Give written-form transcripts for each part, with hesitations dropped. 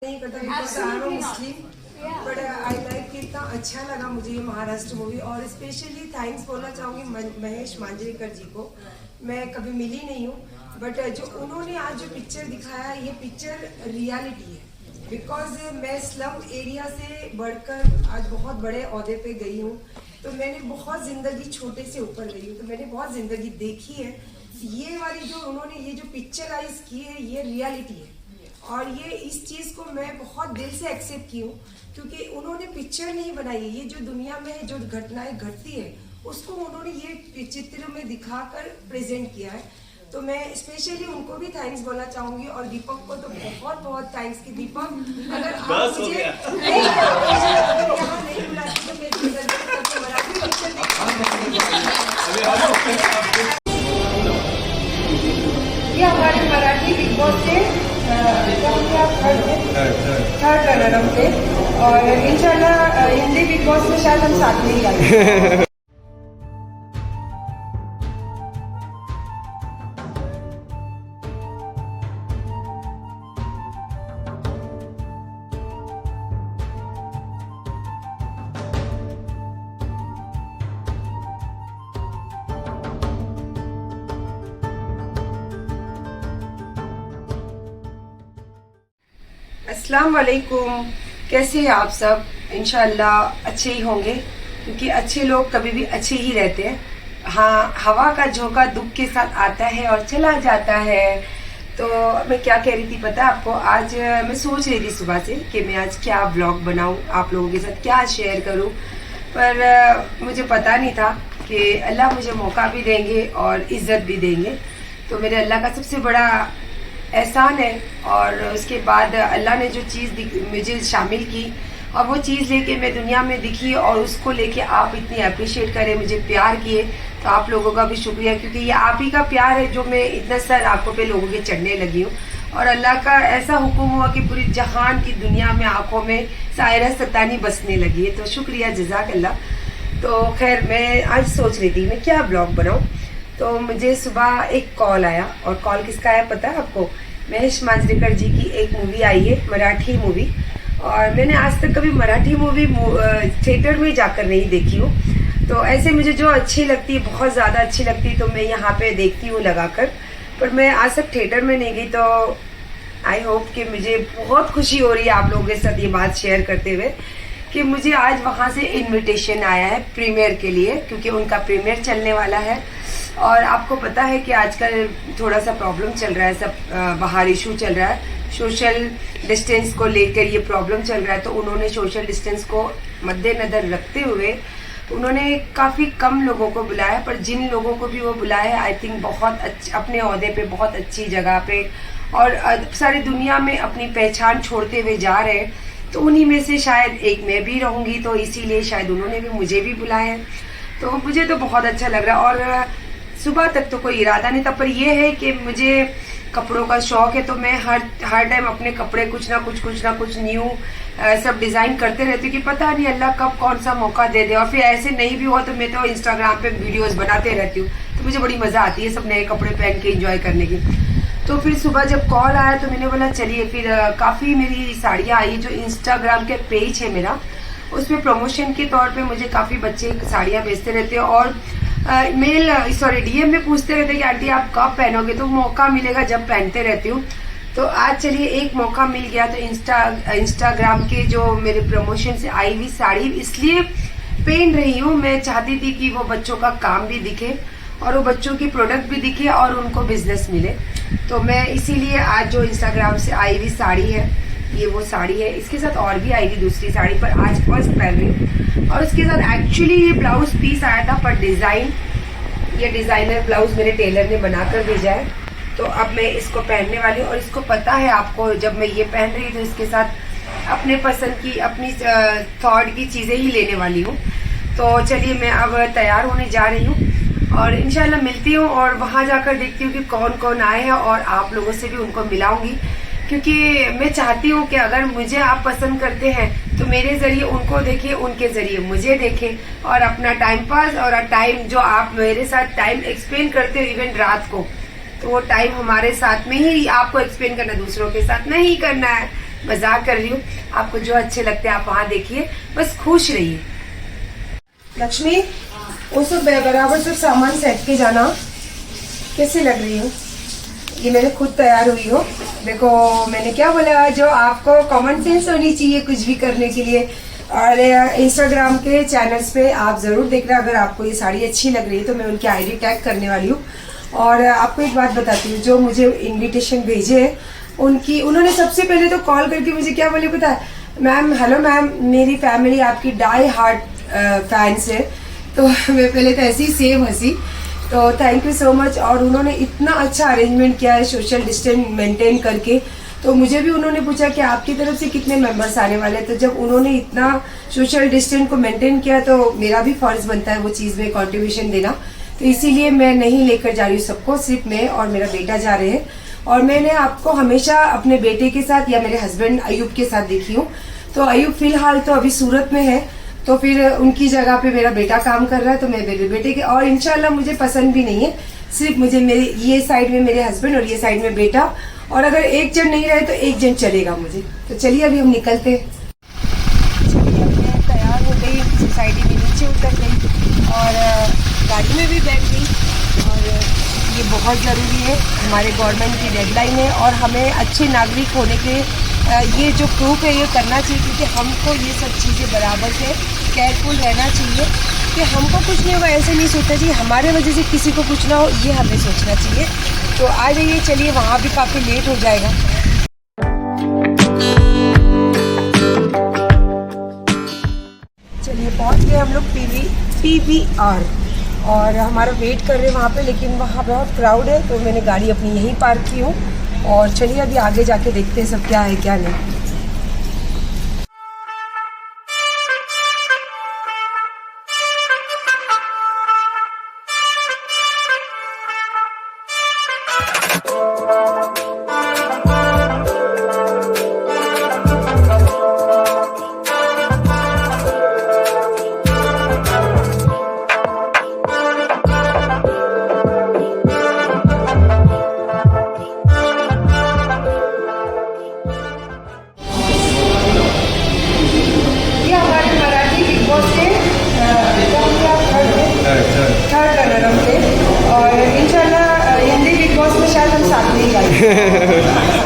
नहीं करता because I am Muslim but I like कितना अच्छा लगा मुझे ये महाराष्ट्र मूवी। और स्पेशली थैंक्स बोलना चाहूँगी महेश मांजरेकर जी को। मैं कभी मिली नहीं हूँ बट जो उन्होंने आज जो पिक्चर दिखाया ये पिक्चर रियलिटी है। बिकॉज मैं स्लम एरिया से बढ़कर आज बहुत बड़े ओहदे पे गई हूँ, तो मैंने बहुत ज़िंदगी छोटे से ऊपर गई हूँ, तो मैंने बहुत ज़िंदगी देखी है। ये वाली जो उन्होंने ये जो पिक्चराइज की है ये रियलिटी है और ये इस चीज़ को मैं बहुत दिल से एक्सेप्ट की हूँ क्योंकि उन्होंने पिक्चर नहीं बनाई है। ये जो दुनिया में जो घटनाएं घटती है उसको उन्होंने ये चित्र में दिखाकर प्रेजेंट किया है। तो मैं स्पेशली उनको भी थैंक्स बोलना चाहूँगी और दीपक को तो बहुत बहुत थैंक्स कि दीपक अगर आप मुझे यहाँ नहीं बुलाती तो मैं मराठी पिक्चर ये हमारे मराठी बिग बॉस से थर्ड रनर अप थे और इंशाल्लाह हिंदी बिग बॉस में शायद हम साथ में ही आएंगे। अस्सलाम वालेकुम, कैसे हैं आप सब? इंशाअल्लाह अच्छे ही होंगे क्योंकि अच्छे लोग कभी भी अच्छे ही रहते हैं। हाँ, हवा का झोंका दुख के साथ आता है और चला जाता है। तो मैं क्या कह रही थी पता है आपको? आज मैं सोच रही थी सुबह से कि मैं आज क्या व्लॉग बनाऊं, आप लोगों के साथ क्या शेयर करूं, पर मुझे पता नहीं था कि अल्लाह मुझे मौका भी देंगे और इज्जत भी देंगे। तो मेरे अल्लाह का सबसे बड़ा एहसान है और उसके बाद अल्लाह ने जो चीज़ मुझे शामिल की और वो चीज़ लेके मैं दुनिया में दिखी और उसको लेके आप इतनी अप्रिशिएट करें, मुझे प्यार किए, तो आप लोगों का भी शुक्रिया क्योंकि ये आप ही का प्यार है जो मैं इतना सर आंखों पे लोगों के चढ़ने लगी हूँ। और अल्लाह का ऐसा हुक्म हुआ कि पूरी जहान की दुनिया में आंखों में सायरा सतानी बसने लगी है, तो शुक्रिया जज़ाक अल्लाह। तो खैर मैं आज सोच रही थी मैं क्या ब्लॉग बनाऊँ, तो मुझे सुबह एक कॉल आया और कॉल किसका आया पता है आपको? महेश मांजरेकर जी की एक मूवी आई है, मराठी मूवी, और मैंने आज तक कभी मराठी मूवी थिएटर में जाकर नहीं देखी हूँ। तो ऐसे मुझे जो अच्छी लगती है, बहुत ज़्यादा अच्छी लगती है, तो मैं यहाँ पे देखती हूँ लगाकर, पर मैं आज तक थिएटर में नहीं गई। तो आई होप कि मुझे बहुत खुशी हो रही है आप लोगों के साथ ये बात शेयर करते हुए कि मुझे आज वहाँ से इन्विटेशन आया है प्रीमियर के लिए, क्योंकि उनका प्रीमियर चलने वाला है। और आपको पता है कि आजकल थोड़ा सा प्रॉब्लम चल रहा है, सब बाहर इशू चल रहा है, सोशल डिस्टेंस को लेकर ये प्रॉब्लम चल रहा है। तो उन्होंने सोशल डिस्टेंस को मद्देनजर रखते हुए उन्होंने काफ़ी कम लोगों को बुलाया, पर जिन लोगों को भी वो बुलाया आई थिंक बहुत अपने ओहदे पे, बहुत अच्छी जगह पे और सारी दुनिया में अपनी पहचान छोड़ते हुए जा रहे हैं। तो उन्हीं में से शायद एक मैं भी रहूँगी, तो इसीलिए शायद उन्होंने भी मुझे भी बुलाया है। तो मुझे तो बहुत अच्छा लग रहा है। और सुबह तक तो कोई इरादा नहीं था, पर यह है कि मुझे कपड़ों का शौक है, तो मैं हर टाइम अपने कपड़े कुछ ना कुछ न्यू सब डिज़ाइन करते रहती हूँ कि पता नहीं अल्लाह कब कौन सा मौका दे दे। और फिर ऐसे नहीं भी हुआ तो मैं तो इंस्टाग्राम पे वीडियोस बनाते रहती हूँ, तो मुझे बड़ी मज़ा आती है सब नए कपड़े पहन के एंजॉय करने की। तो फिर सुबह जब कॉल आया तो मैंने बोला चलिए, फिर काफ़ी मेरी साड़ियाँ आई। जो इंस्टाग्राम के पेज है मेरा, उसमें प्रमोशन के तौर पे मुझे काफ़ी बच्चे साड़ियाँ बेचते रहते हैं और डीएम में पूछते रहते हैं कि आंटी आप कब पहनोगे, तो मौका मिलेगा जब पहनते रहती हूँ। तो आज चलिए एक मौका मिल गया, तो इंस्टाग्राम के जो मेरे प्रमोशन से आई हुई साड़ी इसलिए पहन रही हूँ। मैं चाहती थी कि वो बच्चों का काम भी दिखे और वो बच्चों की प्रोडक्ट भी दिखे और उनको बिजनेस मिले। तो मैं इसीलिए आज जो इंस्टाग्राम से आई हुई साड़ी है, ये वो साड़ी है। इसके साथ और भी आई थी दूसरी साड़ी, पर आज फर्स्ट पहन रही हूँ। और उसके साथ एक्चुअली ये ब्लाउज पीस आया था, पर ये डिजाइनर ब्लाउज मेरे टेलर ने बनाकर भेजा है। तो अब मैं इसको पहनने वाली हूँ और इसको पता है आपको, जब मैं ये पहन रही तो इसके साथ अपने पसंद की, अपनी थॉट की चीजें ही लेने वाली हूँ। तो चलिए मैं अब तैयार होने जा रही हूँ और इंशाल्लाह मिलती हूँ और वहाँ जाकर देखती हूँ कि कौन कौन आए हैं और आप लोगों से भी उनको मिलाऊंगी, क्योंकि मैं चाहती हूँ कि अगर मुझे आप पसंद करते हैं तो मेरे जरिए उनको देखें, उनके जरिए मुझे देखें और अपना टाइम पास और टाइम जो आप मेरे साथ टाइम एक्सपेंड करते हो इवन रात को, तो वो टाइम हमारे साथ में ही आपको एक्सपेंड करना, दूसरों के साथ नहीं करना है। मजाक कर रही हूँ। आपको जो अच्छे लगते हैं आप वहाँ देखिए, बस खुश रहिए। लक्ष्मी, वो सब बराबर सब सामान सेट के जाना। कैसे लग रही हूँ? ये मैंने खुद तैयार हुई हो। देखो मैंने क्या बोला, जो आपको कॉमन सेंस होनी चाहिए कुछ भी करने के लिए। और इंस्टाग्राम के चैनल्स पे आप ज़रूर देखना, अगर आपको ये साड़ी अच्छी लग रही है तो मैं उनकी आईडी टैग करने वाली हूँ। और आपको एक बात बताती हूँ, जो मुझे इनविटेशन भेजे है उन्होंने सबसे पहले तो कॉल करके मुझे क्या बोले पता है? मैम, हेलो मैम, मेरी फैमिली आपकी डाई हार्ट फैंस है। तो मैं पहले तो ऐसी सेम हंसी, तो थैंक यू सो मच। और उन्होंने इतना अच्छा अरेंजमेंट किया है सोशल डिस्टेंस मेंटेन करके। तो मुझे भी उन्होंने पूछा कि आपकी तरफ से कितने मेंबर्स आने वाले हैं। तो जब उन्होंने इतना सोशल डिस्टेंस को मेंटेन किया तो मेरा भी फर्ज बनता है वो चीज़ में कंट्रीब्यूशन देना। तो इसीलिए मैं नहीं लेकर जा रही हूँ सबको, सिर्फ मैं और मेरा बेटा जा रहे हैं। और मैंने आपको हमेशा अपने बेटे के साथ या मेरे हस्बैंड अयूब के साथ देखी हूँ। तो अयूब फिलहाल तो अभी सूरत में है, तो फिर उनकी जगह पे मेरा बेटा काम कर रहा है, तो मैं मेरे बेटे के, और इंशाल्लाह मुझे पसंद भी नहीं है, सिर्फ मुझे मेरे ये साइड में मेरे हस्बैंड और ये साइड में बेटा। और अगर एक जन नहीं रहे तो एक जन चलेगा मुझे। तो चलिए अभी हम निकलते हैं। चलिए मैं तैयार हो गई, सोसाइटी में नीचे उतर गई और गाड़ी में भी बैठ गई। और ये बहुत ज़रूरी है, हमारे गवर्नमेंट की डेडलाइन है और हमें अच्छे नागरिक होने के ये जो प्रूफ है ये करना चाहिए, क्योंकि हमको ये सब चीज़ें बराबर से केयरफुल रहना चाहिए कि हमको कुछ नहीं होगा, ऐसे नहीं सोचना चाहिए हमारे वजह से किसी को कुछ ना हो, ये हमें सोचना चाहिए। तो आ जाइए, चलिए, वहाँ भी काफ़ी लेट हो जाएगा। चलिए पहुँच गए हम लोग PVR और हमारा वेट कर रहे हैं वहाँ पे, लेकिन वहाँ बहुत क्राउड है तो मैंने गाड़ी अपनी यहीं पार्क की हूँ। और चलिए अभी आगे जाके देखते हैं सब क्या है क्या नहीं। थर्ड रनर अप थे और इंशाल्लाह हिंदी बिग बॉस में शायद हम साथ में ही गाएंगे।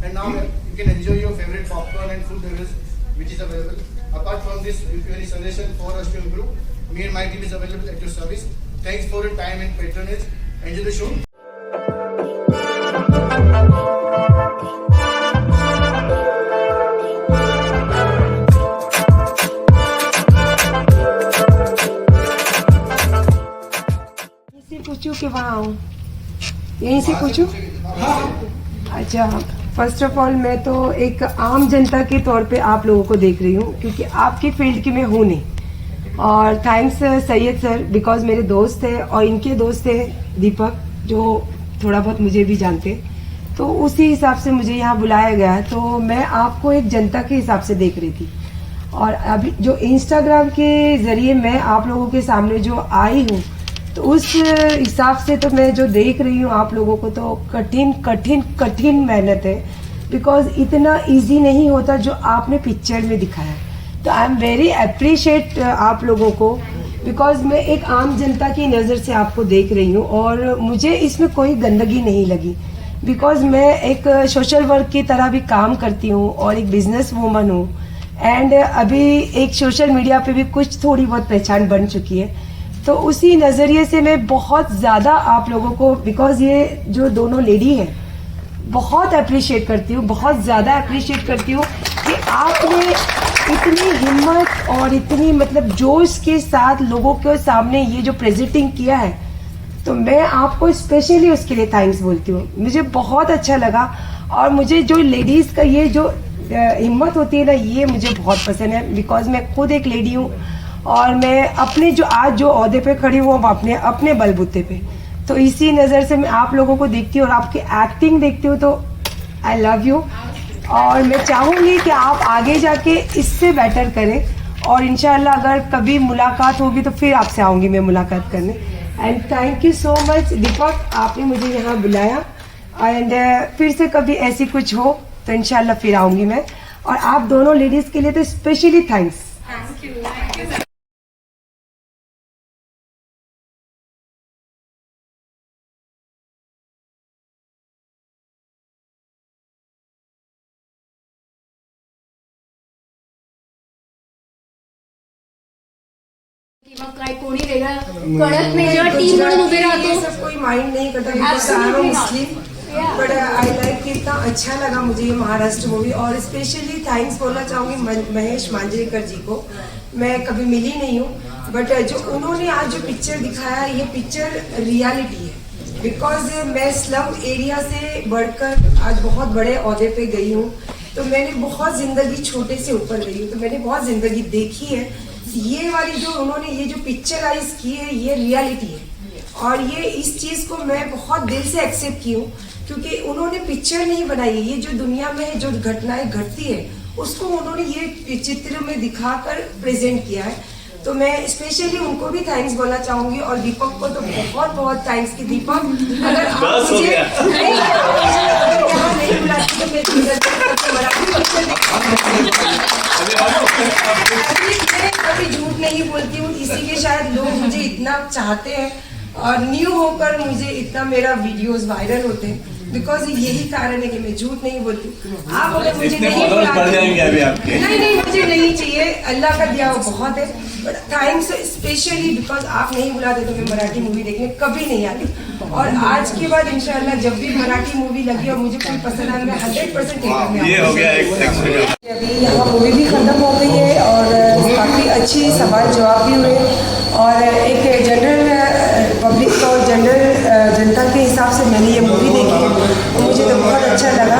And now you can enjoy your favorite popcorn and food beverages which is available. Apart from this, if you have any suggestion for us to improve, me and my team is available at your service. Thanks for your time and patronage. Enjoy the show. यहीं से पूछूं कि वहाँ आऊँ? यहीं से पूछूं? अच्छा, फर्स्ट ऑफ ऑल मैं तो एक आम जनता के तौर पे आप लोगों को देख रही हूँ, क्योंकि आपके फील्ड की मैं हूँ नहीं। और थैंक्स सैयद सर, बिकॉज मेरे दोस्त है और इनके दोस्त है दीपक, जो थोड़ा बहुत मुझे भी जानते, तो उसी हिसाब से मुझे यहाँ बुलाया गया है। तो मैं आपको एक जनता के हिसाब से देख रही थी, और अभी जो इंस्टाग्राम के जरिए मैं आप लोगों के सामने जो आई हूँ, तो उस हिसाब से तो मैं जो देख रही हूँ आप लोगों को, तो कठिन कठिन कठिन मेहनत है, बिकॉज इतना इजी नहीं होता जो आपने पिक्चर में दिखाया। तो आई एम वेरी अप्रिशिएट आप लोगों को, बिकॉज मैं एक आम जनता की नज़र से आपको देख रही हूँ और मुझे इसमें कोई गंदगी नहीं लगी, बिकॉज मैं एक सोशल वर्क की तरह भी काम करती हूँ और एक बिजनेस वूमन हूँ, एंड अभी एक सोशल मीडिया पे भी कुछ थोड़ी बहुत पहचान बन चुकी है। तो उसी नज़रिए से मैं बहुत ज़्यादा आप लोगों को, बिकॉज ये जो दोनों लेडी हैं, बहुत अप्रिशिएट करती हूँ, बहुत ज़्यादा अप्रिशिएट करती हूँ कि आपने इतनी हिम्मत और इतनी मतलब जोश के साथ लोगों के सामने ये जो प्रेजेंटिंग किया है, तो मैं आपको स्पेशली उसके लिए थैंक्स बोलती हूँ। मुझे बहुत अच्छा लगा और मुझे जो लेडीज़ का ये जो हिम्मत होती है ना, ये मुझे बहुत पसंद है। बिकॉज मैं खुद एक लेडी हूँ और मैं अपने जो आज जो ओहदे पे खड़ी हूँ अपने अपने बलबूते पे, तो इसी नज़र से मैं आप लोगों को देखती हूँ और आपकी एक्टिंग देखती हूँ, तो आई लव यू। और मैं चाहूँगी कि आप आगे जाके इससे बेटर करें और इंशाल्लाह अगर कभी मुलाकात होगी तो फिर आपसे आऊँगी मैं मुलाकात करने। And thank you so much Deepak, आपने मुझे यहाँ बुलाया एंड फिर से कभी ऐसी कुछ हो तो इंशाल्लाह फिर आऊँगी मैं। और आप दोनों लेडीज़ के लिए तो स्पेशली थैंक्स। Thank you. मग काय कोणी वेगळं कळत नाही जेव्हा टीम म्हणून उभे राहतो सब कोई माइंड नहीं करता because I am Muslim, but I like इतना अच्छा लगा मुझे ये महाराष्ट्र मूवी। और स्पेशली थैंक्स बोलना चाहूँगी महेश मांजरेकर जी को। मैं कभी मिली नहीं हूँ, बट जो उन्होंने आज जो पिक्चर दिखाया ये पिक्चर रियलिटी है। बिकॉज मैं स्लम एरिया से बढ़कर आज बहुत बड़े ओहदे पे गई हूँ, तो मैंने बहुत ज़िंदगी छोटे से ऊपर गई हूँ, तो मैंने बहुत ज़िंदगी देखी है। ये वाली जो उन्होंने ये जो पिक्चराइज की है ये रियलिटी है और ये इस चीज़ को मैं बहुत दिल से एक्सेप्ट की हूँ, क्योंकि उन्होंने पिक्चर नहीं बनाई है। ये जो दुनिया में जो घटनाएं घटती है उसको उन्होंने ये चित्र में दिखाकर प्रेजेंट किया है। तो मैं स्पेशली उनको भी थैंक्स बोलना चाहूँगी और दीपक को तो बहुत बहुत थैंक्स कि दीपक अगर आप मुझे यहाँ नहीं बुलाती तो मैं कभी झूठ नहीं बोलती हूँ, इसीलिए शायद लोग मुझे इतना चाहते हैं और न्यू होकर मुझे इतना मेरा वीडियोस वायरल होते हैं। बिकॉज यही कारण है कि मैं झूठ नहीं बोलती। आप अगर मुझे नहीं बुलाते, नहीं मुझे नहीं चाहिए, अल्लाह का दिया वो बहुत है, बट थैंक्स स्पेशली बिकॉज आप नहीं बुलाते तो मैं मराठी मूवी देखने कभी नहीं आती। और आज के बाद इंशाल्लाह जब भी मराठी मूवी लगी और मुझे कोई पसंद आए मैं 100% अभी यहाँ मूवी भी खत्म हो गई है और काफ़ी अच्छी सवाल जवाब भी हुए और एक जनरल पब्लिक को जनरल जनता के हिसाब से मैंने ये मूवी देखी तो मुझे तो बहुत अच्छा लगा।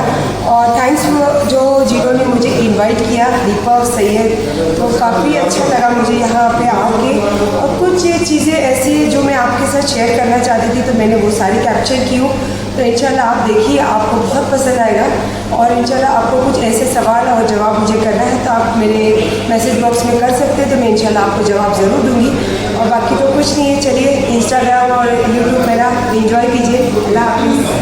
और थैंक्स जो जिन्होंने ने मुझे इनवाइट किया, दीपक सैयद, तो काफ़ी अच्छा लगा मुझे यहाँ पे आके। और कुछ चीज़ें ऐसी जो मैं आपके साथ शेयर करना चाहती थी तो मैंने वो सारी कैप्चर की हूँ। तो इंशाल्लाह आप देखिए, आपको बहुत पसंद आएगा। और इंशाल्लाह आपको कुछ ऐसे सवाल और जवाब मुझे करना है तो आप मेरे मैसेज बॉक्स में कर सकते हैं, तो मैं इंशाल्लाह आपको जवाब ज़रूर दूँगी। और बाकी तो कुछ नहीं है, चलिए इंस्टाग्राम और यूट्यूब मेरा एंजॉय कीजिए। अल्लाह हाफिज़।